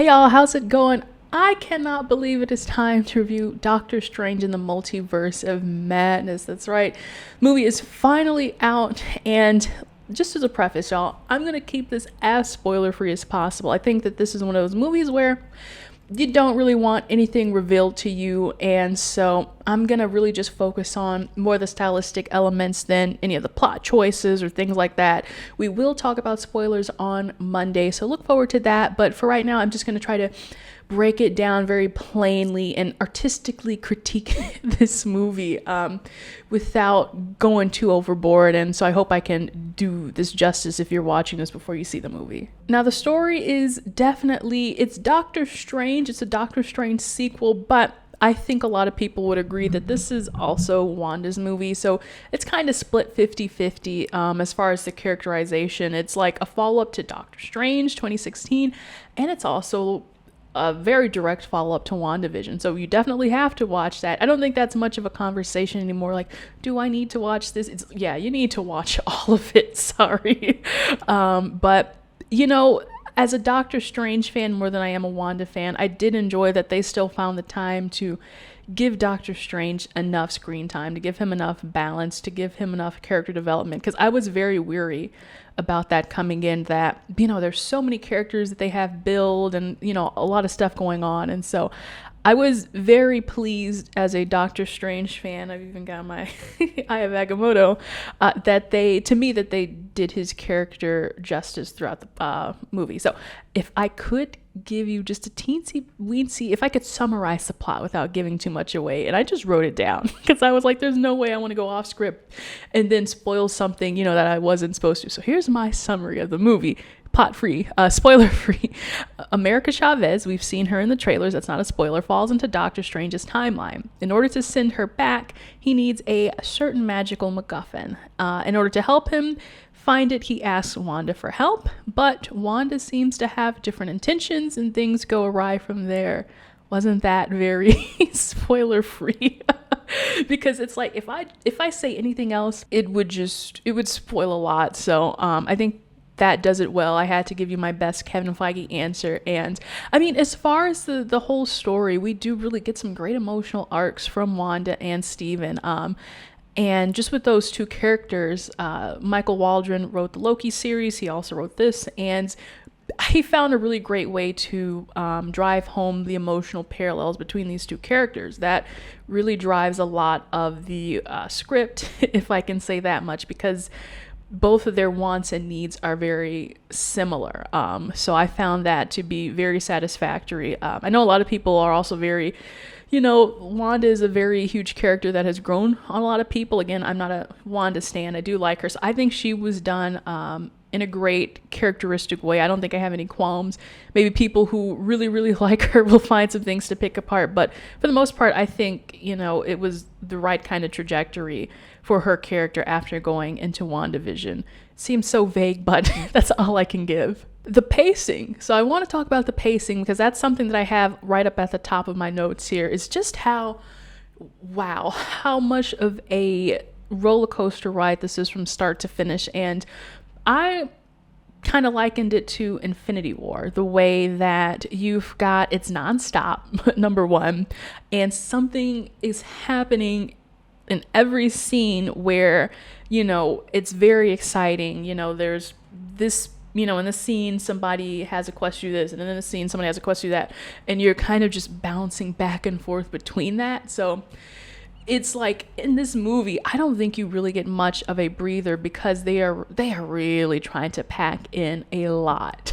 Hey y'all, how's it going? I cannot believe it is time to review Doctor Strange in the Multiverse of Madness. That's right. Movie is finally out, and just as a preface, y'all, I'm going to keep this as spoiler-free as possible. I think that this is one of those movies where you don't really want anything revealed to you, and so I'm gonna really just focus on more of the stylistic elements than any of the plot choices or things like that. We will talk about spoilers on Monday, so look forward to that, but for right now I'm just gonna try to break it down very plainly and artistically critique this movie without going too overboard, and so I hope I can do this justice if you're watching this before you see the movie. Now the story is definitely, it's Doctor Strange, it's a Doctor Strange sequel, but I think a lot of people would agree that this is also Wanda's movie, so it's kind of split 50-50 as far as the characterization. It's like a follow-up to Doctor Strange 2016, and it's also a very direct follow-up to WandaVision, so you definitely have to watch that. I don't think that's much of a conversation anymore, like, do I need to watch this? Yeah, you need to watch all of it, sorry. But, you know, as a Doctor Strange fan more than I am a Wanda fan, I did enjoy that they still found the time to give Doctor Strange enough screen time, to give him enough balance, to give him enough character development, because I was very weary about that coming in, that, you know, there's so many characters that they have built and, you know, a lot of stuff going on, and so I was very pleased as a Doctor Strange fan. I've even got my Eye of Agamotto, that they did his character justice throughout the movie. So if I could give you just a teensy weensy, if I could summarize the plot without giving too much away, and I just wrote it down because I was like, there's no way I want to go off script and then spoil something, you know, that I wasn't supposed to. So here's my summary of the movie. Plot-free, spoiler-free. America Chavez, we've seen her in the trailers, that's not a spoiler, falls into Doctor Strange's timeline. In order to send her back, he needs a certain magical MacGuffin. In order to help him find it, he asks Wanda for help, but Wanda seems to have different intentions and things go awry from there. Wasn't that very spoiler-free? Because it's like, if I say anything else, it would spoil a lot. So I think that does it well. I had to give you my best Kevin Feige answer. And I mean, as far as the whole story, we do really get some great emotional arcs from Wanda and Steven. And just with those two characters, Michael Waldron wrote the Loki series. He also wrote this, and he found a really great way to drive home the emotional parallels between these two characters. That really drives a lot of the script, if I can say that much, because both of their wants and needs are very similar. So I found that to be very satisfactory. I know a lot of people are also very, you know, Wanda is a very huge character that has grown on a lot of people. Again, I'm not a Wanda stan. I do like her. So I think she was done in a great characteristic way. I don't think I have any qualms. Maybe people who really, really like her will find some things to pick apart. But for the most part, I think, you know, it was the right kind of trajectory for her character after going into WandaVision. Seems so vague, but that's all I can give. The pacing. So I want to talk about the pacing because that's something that I have right up at the top of my notes here, is just how much of a roller coaster ride this is from start to finish. And I kind of likened it to Infinity War, the way that it's nonstop, number one, and something is happening in every scene where, you know, it's very exciting. You know, there's this, you know, in the scene somebody has a quest to do this, and then in the scene somebody has a quest to do that, and you're kind of just bouncing back and forth between that. So it's like in this movie, I don't think you really get much of a breather because they are really trying to pack in a lot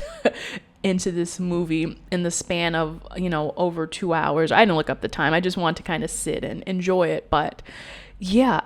into this movie in the span of, you know, over 2 hours. I didn't look up the time. I just want to kind of sit and enjoy it. But yeah,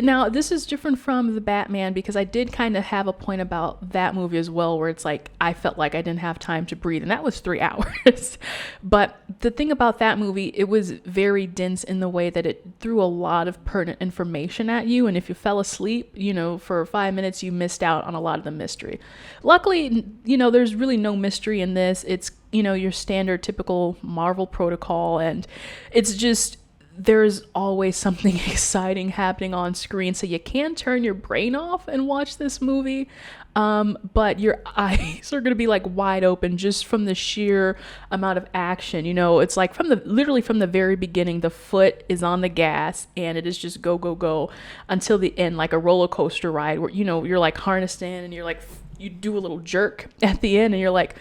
now this is different from the Batman because I did kind of have a point about that movie as well, where it's like I felt like I didn't have time to breathe, and that was 3 hours. But the thing about that movie, it was very dense in the way that it threw a lot of pertinent information at you, and if you fell asleep, you know, for 5 minutes, you missed out on a lot of the mystery. Luckily, you know, there's really no mystery in this. It's, you know, your standard typical Marvel protocol, and it's just, there's always something exciting happening on screen, so you can turn your brain off and watch this movie. But your eyes are going to be like wide open just from the sheer amount of action. You know, it's like literally from the very beginning, the foot is on the gas and it is just go, go, go until the end, like a roller coaster ride where, you know, you're like harnessed in and you're like, you do a little jerk at the end and you're like,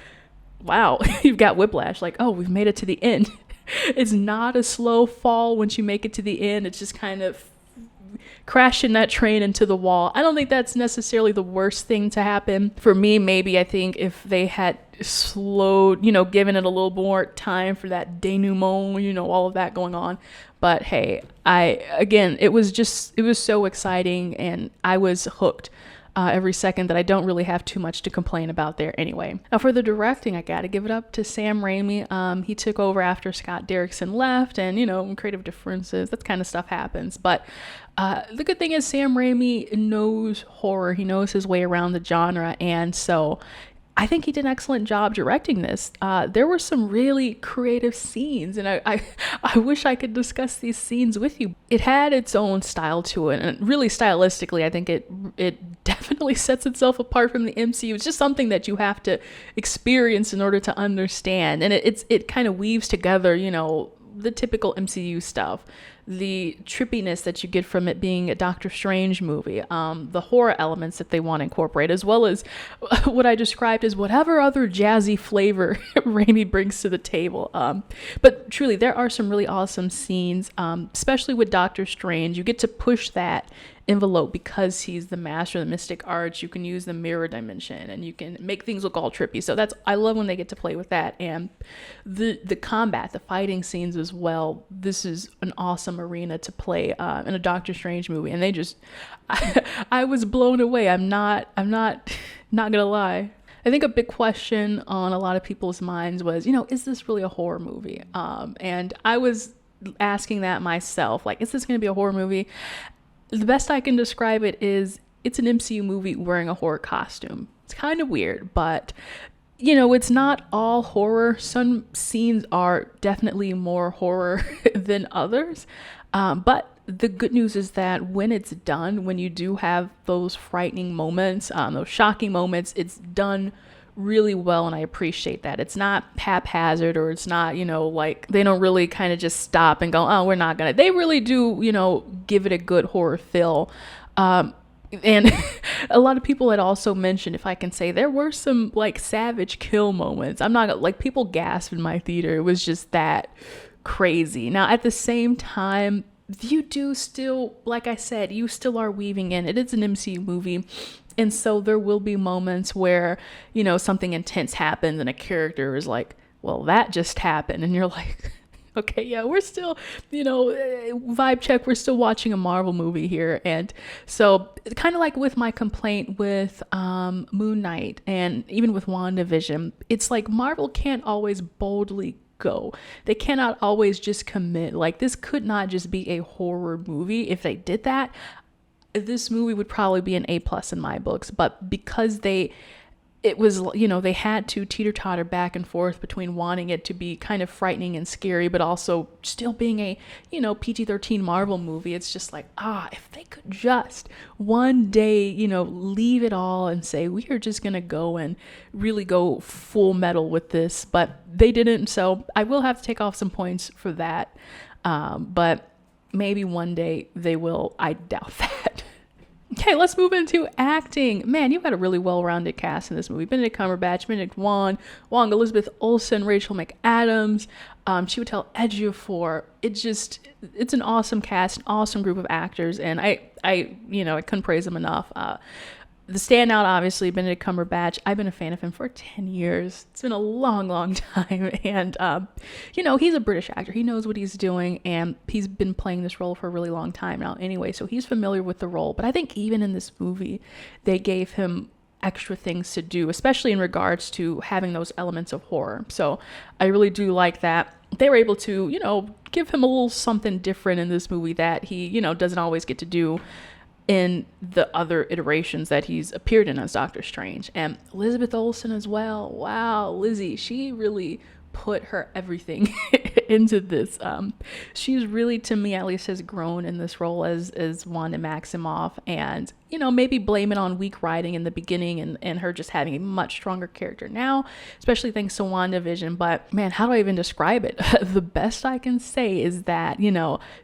wow, you've got whiplash. Like, oh, we've made it to the end. It's not a slow fall once you make it to the end. It's just kind of crashing that train into the wall. I don't think that's necessarily the worst thing to happen. For me, maybe I think if they had slowed, you know, given it a little more time for that denouement, you know, all of that going on. But hey, it was so exciting and I was hooked. Every second that I don't really have too much to complain about there anyway. Now for the directing, I gotta give it up to Sam Raimi. He took over after Scott Derrickson left and, you know, creative differences, that kind of stuff happens. But the good thing is Sam Raimi knows horror. He knows his way around the genre. And so I think he did an excellent job directing this. There were some really creative scenes, and I wish I could discuss these scenes with you. It had its own style to it, and really stylistically, I think it definitely sets itself apart from the MCU. It's just something that you have to experience in order to understand, and it kind of weaves together, you know, the typical MCU stuff, the trippiness that you get from it being a Doctor Strange movie, the horror elements that they want to incorporate, as well as what I described as whatever other jazzy flavor Raimi brings to the table. But truly, there are some really awesome scenes, especially with Doctor Strange. You get to push that envelope because he's the master of the mystic arts. You can use the mirror dimension and you can make things look all trippy. So I love when they get to play with that. And the combat, the fighting scenes as well. This is an awesome arena to play in a Doctor Strange movie. And I was blown away. I'm not gonna lie. I think a big question on a lot of people's minds was, you know, is this really a horror movie? And I was asking that myself, like, is this going to be a horror movie? The best I can describe it is it's an MCU movie wearing a horror costume. It's kind of weird, but you know, it's not all horror. Some scenes are definitely more horror than others. But the good news is that when it's done, when you do have those frightening moments, those shocking moments, it's done really well, and I appreciate that. It's not haphazard, or it's not, you know, like they don't really kind of just stop and go, oh, we're not gonna. They really do, you know, give it a good horror feel. And a lot of people had also mentioned, if I can say, there were some like savage kill moments. I'm not like, people gasped in my theater. It was just that crazy. Now at the same time, you do still, like I said, you still are weaving in. It is an MCU movie. And so there will be moments where, you know, something intense happens and a character is like, well, that just happened. And you're like, okay, yeah, we're still, you know, vibe check. We're still watching a Marvel movie here. And so kind of like with my complaint with Moon Knight and even with WandaVision, it's like Marvel can't always boldly go. They cannot always just commit. Like, this could not just be a horror movie. If they did that, this movie would probably be an A+ in my books. But because it was, you know, they had to teeter-totter back and forth between wanting it to be kind of frightening and scary, but also still being a, you know, PG-13 Marvel movie. It's just like, if they could just one day, you know, leave it all and say, we are just going to go and really go full metal with this. But they didn't, so I will have to take off some points for that. But maybe one day they will. I doubt that. Okay, let's move into acting. Man, you had a really well-rounded cast in this movie. Benedict Cumberbatch, Benedict Wong, Elizabeth Olsen, Rachel McAdams, Chiwetel Ejiofor. It's an awesome cast, an awesome group of actors, and I couldn't praise them enough. The standout, obviously, Benedict Cumberbatch. I've been a fan of him for 10 years. It's been a long, long time. And, you know, he's a British actor. He knows what he's doing, and he's been playing this role for a really long time now anyway. So he's familiar with the role. But I think even in this movie, they gave him extra things to do, especially in regards to having those elements of horror. So I really do like that. They were able to, you know, give him a little something different in this movie that he, you know, doesn't always get to do in the other iterations that he's appeared in as Doctor Strange. And Elizabeth Olsen as well. Wow, Lizzie, she really put her everything into this. She's really, to me at least, has grown in this role as Wanda Maximoff, and maybe blame it on weak writing in the beginning and her just having a much stronger character now, especially thanks to WandaVision. But man, how do I even describe it? The best I can say is that,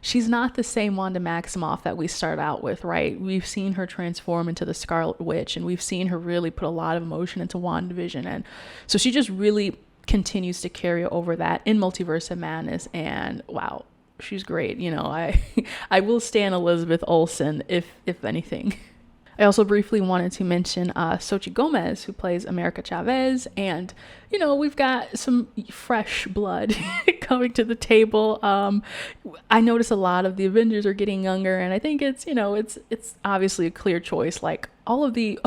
she's not the same Wanda Maximoff that we start out with, right? We've seen her transform into the Scarlet Witch, and we've seen her really put a lot of emotion into WandaVision. And so she just really continues to carry over that in Multiverse of Madness. And wow, she's great. I will stand Elizabeth Olsen if anything. I also briefly wanted to mention Xochitl Gomez, who plays America Chavez, and we've got some fresh blood coming to the table. I notice a lot of the Avengers are getting younger, and I think it's obviously a clear choice. Like, all of the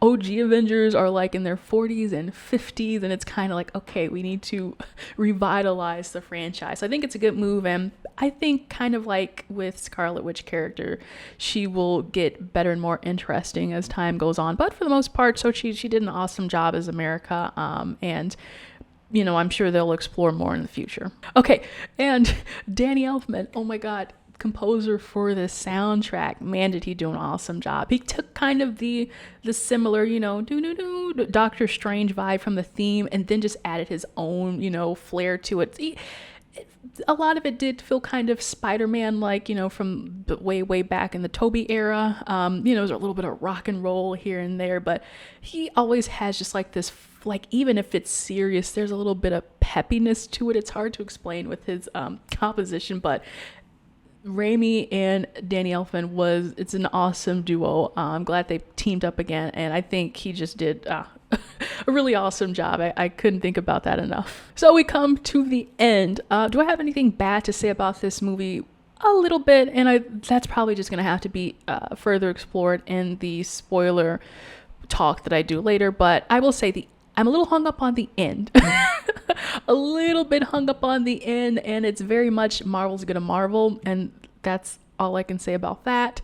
OG Avengers are like in their 40s and 50s, and it's kind of like, okay, we need to revitalize the franchise. I think it's a good move, and I think kind of like with Scarlet Witch character, she will get better and more interesting as time goes on. But for the most part, so she did an awesome job as America, and I'm sure they'll explore more in the future. Okay, and Danny Elfman, oh my God, composer for this soundtrack, man, did he do an awesome job. He took kind of the similar Doctor Strange vibe from the theme, and then just added his own flair to it. A lot of it did feel kind of Spider-Man like, from the way back in the Tobey era. There's a little bit of rock and roll here and there, but he always has just like this, like, even if it's serious, there's a little bit of peppiness to it. It's hard to explain with his composition, but Raimi and Danny Elfman it's an awesome duo. I'm glad they teamed up again, and I think he just did a really awesome job. I couldn't think about that enough. So we come to the end. Do I have anything bad to say about this movie? A little bit, and that's probably just going to have to be further explored in the spoiler talk that I do later, but I will say I'm a little hung up on the end. A little bit hung up on the end, and it's very much Marvel's gonna Marvel, and that's all I can say about that.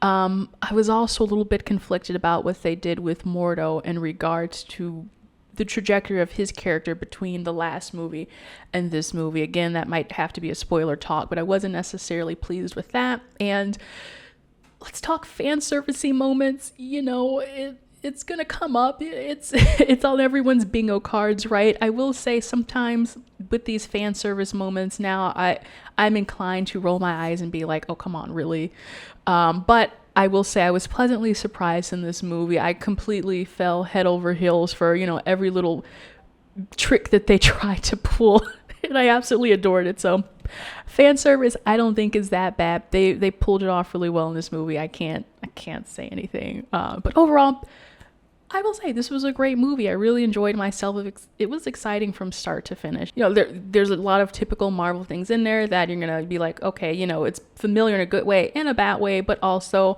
I was also a little bit conflicted about what they did with Mordo in regards to the trajectory of his character between the last movie and this movie. Again, that might have to be a spoiler talk, but I wasn't necessarily pleased with that. And let's talk fan servicey moments. It's gonna come up. It's on everyone's bingo cards, right? I will say sometimes with these fan service moments now, I'm inclined to roll my eyes and be like, oh, come on, really? But I will say I was pleasantly surprised in this movie. I completely fell head over heels for, every little trick that they tried to pull. And I absolutely adored it. So fan service, I don't think is that bad. They pulled it off really well in this movie. I can't say anything. But overall, I will say this was a great movie. I really enjoyed myself. It was exciting from start to finish. There's a lot of typical Marvel things in there that you're going to be like, okay, it's familiar in a good way and a bad way, but also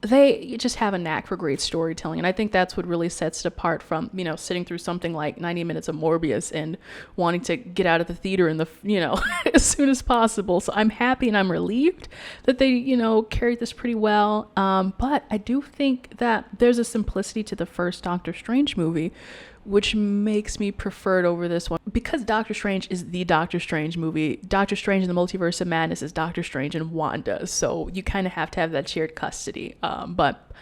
they just have a knack for great storytelling. And I think that's what really sets it apart from, sitting through something like 90 minutes of Morbius and wanting to get out of the theater in the, as soon as possible. So I'm happy and I'm relieved that they, carried this pretty well. But I do think that there's a simplicity to the first Doctor Strange movie, which makes me prefer it over this one. Because Doctor Strange is the Doctor Strange movie, Doctor Strange in the Multiverse of Madness is Doctor Strange and Wanda. So you kind of have to have that shared custody. But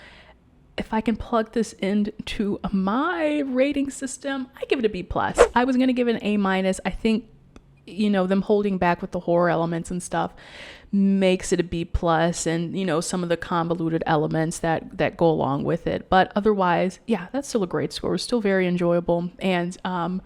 if I can plug this into my rating system, I give it a B+. I was going to give it an A-. I think, them holding back with the horror elements and stuff makes it a B+, and some of the convoluted elements that go along with it. But otherwise, yeah, that's still a great score. It's still very enjoyable, and I'll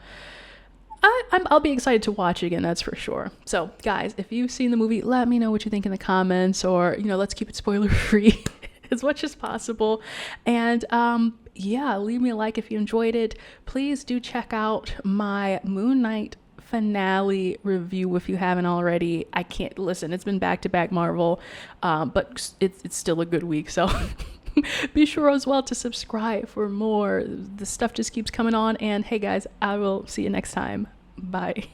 be excited to watch it again, that's for sure. So guys, if you've seen the movie, let me know what you think in the comments, or let's keep it spoiler free as much as possible. And yeah, leave me a like if you enjoyed it. Please do check out my Moon Knight finale review if you haven't already. I can't listen, it's been back-to-back Marvel, but it's still a good week, so be sure as well to subscribe for more. The stuff just keeps coming on, and hey guys, I will see you next time. Bye.